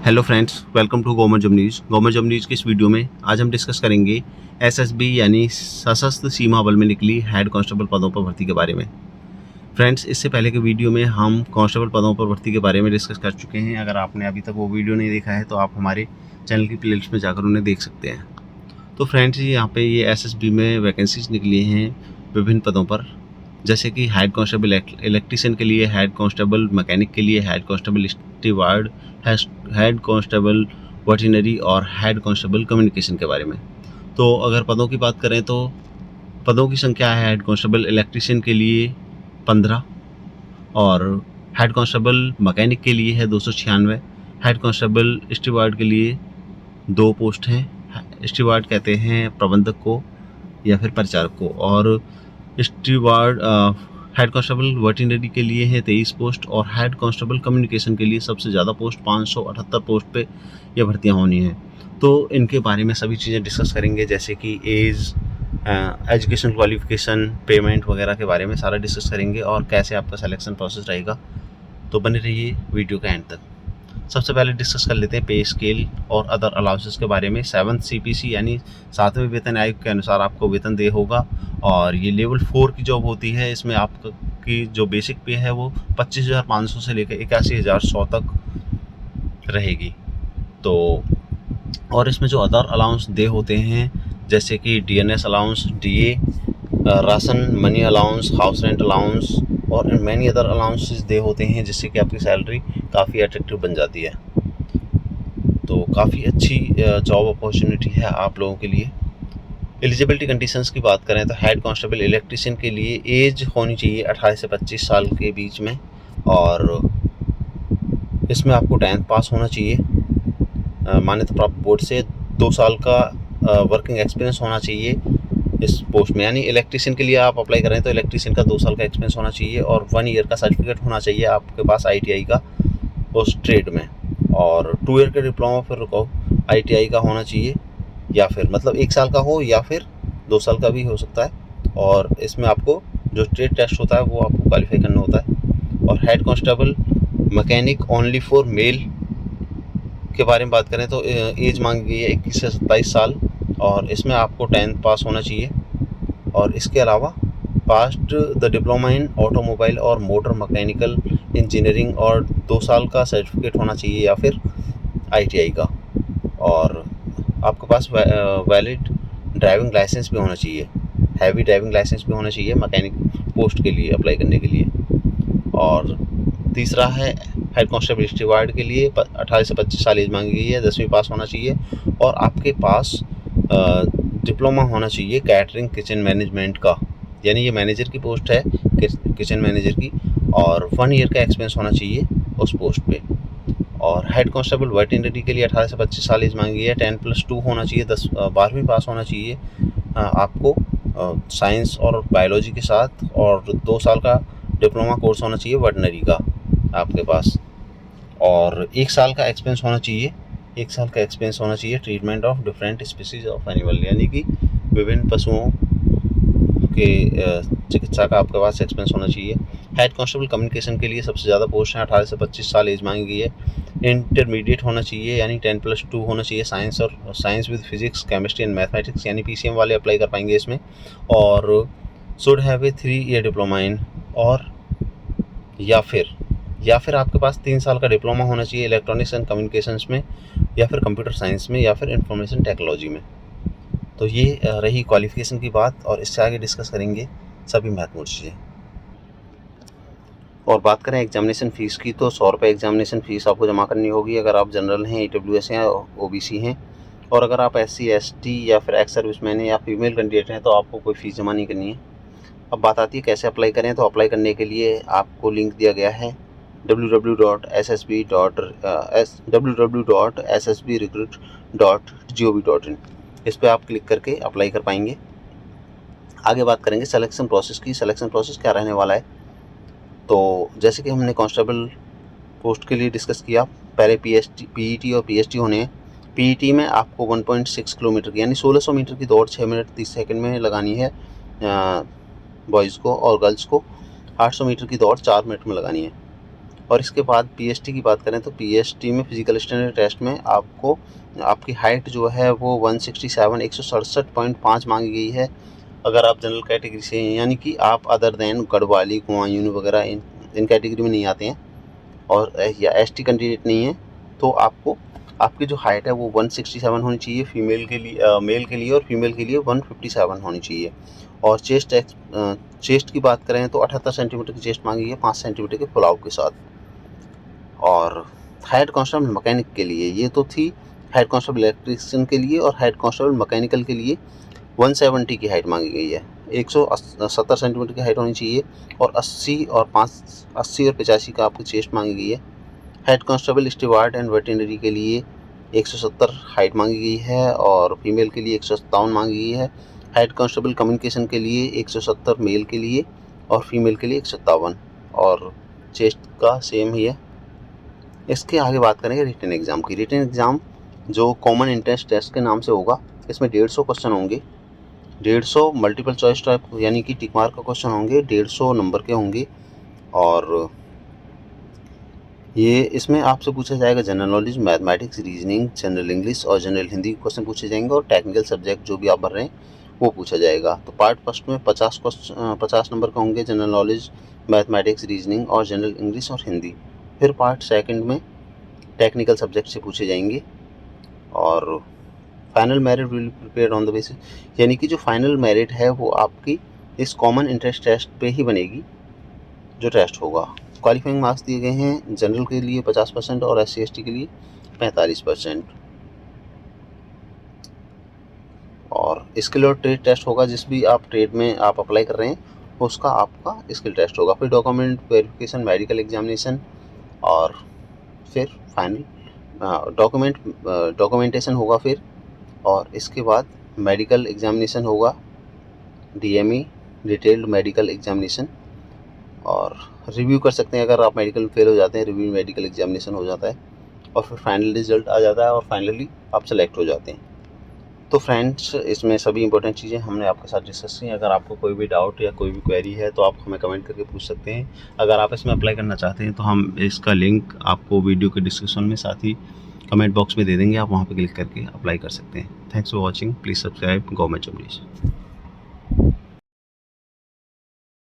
Hello friends, welcome to government job news. Government job news की इस video में आज हम डिस्कस करेंगे एसएसबी यानी सशस्त्र सीमा बल में निकली हेड कांस्टेबल पदों पर भर्ती के बारे में। फ्रेंड्स, इससे पहले के वीडियो में हम कांस्टेबल पदों पर भर्ती के बारे में डिस्कस कर चुके हैं। अगर आपने अभी तक वो वीडियो नहीं देखा है तो आप हमारे चैनल की प्लेलिस्ट में जाकर उन्हें देख सकते हैं। तो फ्रेंड्स, यहाँ पे ये एसएसबी में वैकेंसीज निकली हैं विभिन्न पदों पर, जैसे कि हेड कांस्टेबल इलेक्ट्रीशियन के लिए, हेड कांस्टेबल मैकेनिक के लिए, head constable steward, head constable veterinary और हेड कांस्टेबल कम्युनिकेशन के बारे में। तो अगर पदों की बात करें तो पदों की संख्या है हेड कांस्टेबल इलेक्ट्रीशियन के लिए 15 और हेड कांस्टेबल मैकेनिक के लिए है 296। हेड कांस्टेबल स्टीवार्ड के लिए 2 पोस्ट हैं। स्टीवार्ड कहते हैं प्रबंधक को या फिर परिचारक को, और स्टीवार्ड हेड कांस्टेबल वेटरनरी के लिए है 23 पोस्ट, और हेड कांस्टेबल कम्युनिकेशन के लिए सबसे ज़्यादा पोस्ट 578 पोस्ट पे ये भर्तियाँ होनी हैं। तो इनके बारे में सभी चीज़ें डिस्कस करेंगे, जैसे कि एज, एजुकेशन क्वालिफिकेशन, पेमेंट वगैरह के बारे में सारा डिस्कस करेंगे और कैसे आपका सिलेक्शन प्रोसेस रहेगा। तो बने रहिए वीडियो के एंड तक। सबसे पहले डिस्कस कर लेते हैं पे स्केल और अदर अलाउंसेस के बारे में। 7th CPC यानी 7वें वेतन आयोग के अनुसार आपको वेतन दे होगा, और ये लेवल 4 की जॉब होती है। इसमें आपकी जो बेसिक पे है वो 25,500 से लेकर 81,100 तक रहेगी। तो और इसमें जो अदर अलाउंस दे होते हैं, जैसे कि DNS allowance, DA, ration, money allowance, house rent allowance और मैनी अदर अलाउंसेस दे होते हैं, जिससे कि आपकी सैलरी काफ़ी अट्रैक्टिव बन जाती है। तो काफ़ी अच्छी जॉब अपॉर्चुनिटी है आप लोगों के लिए। एलिजिबिलिटी कंडीशंस की बात करें तो हेड कांस्टेबल इलेक्ट्रीशियन के लिए एज होनी चाहिए 18 से 25 साल के बीच में, और इसमें आपको 10th पास होना चाहिए, मान्यता प्राप्त बोर्ड से 2 साल का वर्किंग एक्सपीरियंस होना चाहिए इस पोस्ट में। यानी इलेक्ट्रीशियन के लिए आप अप्लाई करें तो इलेक्ट्रीशियन का 2 साल का एक्सपीरियंस होना चाहिए, और 1 ईयर का सर्टिफिकेट होना चाहिए आपके पास ITI का उस ट्रेड में, और 2 ईयर का डिप्लोमा फिर रुको ITI का होना चाहिए, या फिर मतलब 1 साल का हो या फिर 2 साल का भी हो सकता है। और इसमें आपको जो ट्रेड टेस्ट होता है वो आपको क्वालिफाई करना होता है। और head constable mechanic only for male के बारे में बात करें तो एज मांगी गई है 21 से 27 साल, और इसमें आपको 10th पास होना चाहिए, और इसके अलावा past the diploma in automobile और मोटर मैकेनिकल इंजीनियरिंग और 2 साल का सर्टिफिकेट होना चाहिए या फिर ITI का, और आपके पास वैलिड ड्राइविंग लाइसेंस भी होना चाहिए, हैवी ड्राइविंग लाइसेंस भी होना चाहिए मैकेनिक पोस्ट के लिए अप्लाई करने के लिए। और तीसरा है हेड कांस्टेबल स्टीवार्ड के लिए 18 से 25 साल एज मांगी गई है, 10वीं पास होना चाहिए, और आपके पास डिप्लोमा होना चाहिए कैटरिंग किचन मैनेजमेंट का, यानी ये मैनेजर की पोस्ट है, किचन मैनेजर की, और 1 ईयर का एक्सपीरियंस होना चाहिए उस पोस्ट पे। और हेड कांस्टेबल वेटरनरी के लिए 18 से 25 साल एज मांगी है, 10+2 होना चाहिए, 12वीं पास होना चाहिए आपको साइंस और बायोलॉजी के साथ, और 2 साल का डिप्लोमा कोर्स होना चाहिए वेटरनरी का आपके पास, और 1 साल का एक्सपीरियंस होना चाहिए, 1 साल का एक्सपीरियंस होना चाहिए treatment of different species of animal, यानी कि विभिन्न पशुओं के चिकित्सा का आपके पास एक्सपीरियंस होना चाहिए। हेड कांस्टेबल कम्युनिकेशन के लिए सबसे ज़्यादा पोस्ट हैं, 18 से 25 साल एज मांगी गई है। इंटरमीडिएट होना चाहिए, यानी 10+2 होना चाहिए साइंस, और science with physics, chemistry and mathematics, यानी PCM वाले अप्लाई कर पाएंगे इसमें। और should have a 3 year diploma in, और या फिर आपके पास 3 साल का डिप्लोमा होना चाहिए इलेक्ट्रॉनिक्स एंड कम्युनिकेशंस में, या फिर कंप्यूटर साइंस में, या फिर इंफॉर्मेशन टेक्नोलॉजी में। तो ये रही क्वालिफिकेशन की बात, और इससे आगे डिस्कस करेंगे सभी महत्वपूर्ण चीज़ें। और बात करें एग्जामिनेशन फ़ीस की तो 100 रुपये एग्जामिनेशन फ़ीस आपको जमा करनी होगी अगर आप जनरल हैं, EWS हैं, OBC हैं, और अगर आप SC ST या फिर एक्स सर्विसमैन हैं या फीमेल कैंडिडेट हैं तो आपको कोई फ़ीस जमा नहीं करनी है। अब बात आती है कैसे अप्लाई करें। तो अप्लाई करने के लिए आपको लिंक दिया गया है www.ssb.recruit.gov.in, इस पर आप क्लिक करके अप्लाई कर पाएंगे। आगे बात करेंगे सिलेक्शन प्रोसेस की। सिलेक्शन प्रोसेस क्या रहने वाला है, तो जैसे कि हमने कांस्टेबल पोस्ट के लिए डिस्कस किया, पहले PET और PST होने हैं। PET में आपको 1.6 किलोमीटर की यानी 1600 मीटर की दौड़ 6 मिनट 30 सेकंड में लगानी है बॉयज़ को, और गर्ल्स को 800 मीटर की दौड़ 4 मिनट में लगानी है। और इसके बाद पीएसटी की बात करें तो पीएसटी में फिजिकल स्टैंडर्ड टेस्ट में आपको आपकी हाइट जो है वो 167 मांगी गई है। अगर आप जनरल कैटेगरी से हैं, यानी कि आप अदर देन गढ़वाली, कुमायूं वगैरह इन कैटेगरी में नहीं आते हैं और या एसटी कैंडिडेट नहीं है, तो आपको आपकी जो हाइट है वो 167 होनी चाहिए फीमेल के लिए, मेल के लिए, और फीमेल के लिए 157 होनी चाहिए। और चेस्ट की बात करें तो 78 सेंटीमीटर की चेस्ट मांगी है 5 सेंटीमीटर के फुलाव के साथ। और हेड कांस्टेबल मैकेनिक के लिए ये तो थी हेड कांस्टेबल इलेक्ट्रीशियन के लिए, और हेड कांस्टेबल मैकेनिकल के लिए 170 की हाइट मांगी गई है। 170 सेंटीमीटर की हाइट होनी चाहिए और 80 और 85 का आपकी चेस्ट मांगी गई है। Head constable steward and veterinary के लिए 170 हाइट मांगी गई है और फीमेल के लिए 157 मांगी गई है। हेड कांस्टेबल कम्युनिकेशन के लिए 170 मेल के लिए और फीमेल के लिए 157, और चेस्ट का सेम ही है। इसके आगे बात करेंगे रिटन एग्ज़ाम की। रिटन एग्ज़ाम जो कॉमन एंट्रेंस टेस्ट के नाम से होगा, इसमें 150 क्वेश्चन होंगे। 150 मल्टीपल चॉइस टाइप यानी कि टिक मार्क का क्वेश्चन होंगे, 150 नंबर के होंगे। और ये इसमें आपसे पूछा जाएगा general knowledge, mathematics, reasoning, general English और जनरल हिंदी के क्वेश्चन पूछे जाएंगे, और टेक्निकल सब्जेक्ट जो भी आप भर रहे हैं वो पूछा जाएगा। तो पार्ट फर्स्ट में 50 नंबर का होंगे जनरल नॉलेज, मैथमेटिक्स, रीजनिंग और जनरल इंग्लिश और हिंदी। फिर पार्ट सेकंड में टेक्निकल सब्जेक्ट से पूछे जाएंगे। और final merit will prepared on the basis, यानी कि जो फाइनल मेरिट है वो आपकी इस कॉमन इंटरेस्ट टेस्ट पे ही बनेगी जो टेस्ट होगा। क्वालिफाइंग मार्क्स दिए गए हैं जनरल के लिए 50% और SC/ST के लिए 45%। और स्किल और ट्रेड टेस्ट होगा, जिस भी आप ट्रेड में आप अप्लाई कर रहे हैं उसका आपका स्किल टेस्ट होगा। फिर डॉक्यूमेंट वेरिफिकेशन, मेडिकल एग्जामिनेशन, और फिर फाइनल डॉक्यूमेंटेशन होगा फिर। और इसके बाद मेडिकल एग्जामिनेशन होगा, DME डिटेल्ड मेडिकल एग्जामिनेशन, और रिव्यू कर सकते हैं अगर आप मेडिकल में फेल हो जाते हैं, रिव्यू मेडिकल एग्जामिनेशन हो जाता है और फिर फाइनल रिजल्ट आ जाता है और फाइनली आप सेलेक्ट हो जाते हैं। तो फ्रेंड्स, इसमें सभी इंपॉर्टेंट चीज़ें हमने आपके साथ डिस्कस की। अगर आपको कोई भी डाउट या कोई भी क्वेरी है तो आप हमें कमेंट करके पूछ सकते हैं। अगर आप इसमें अप्लाई करना चाहते हैं तो हम इसका लिंक आपको वीडियो के डिस्क्रिप्शन में, साथ ही कमेंट बॉक्स में दे देंगे, आप वहाँ पर क्लिक करके अप्लाई कर सकते हैं। Thanks for watching, please subscribe government job news.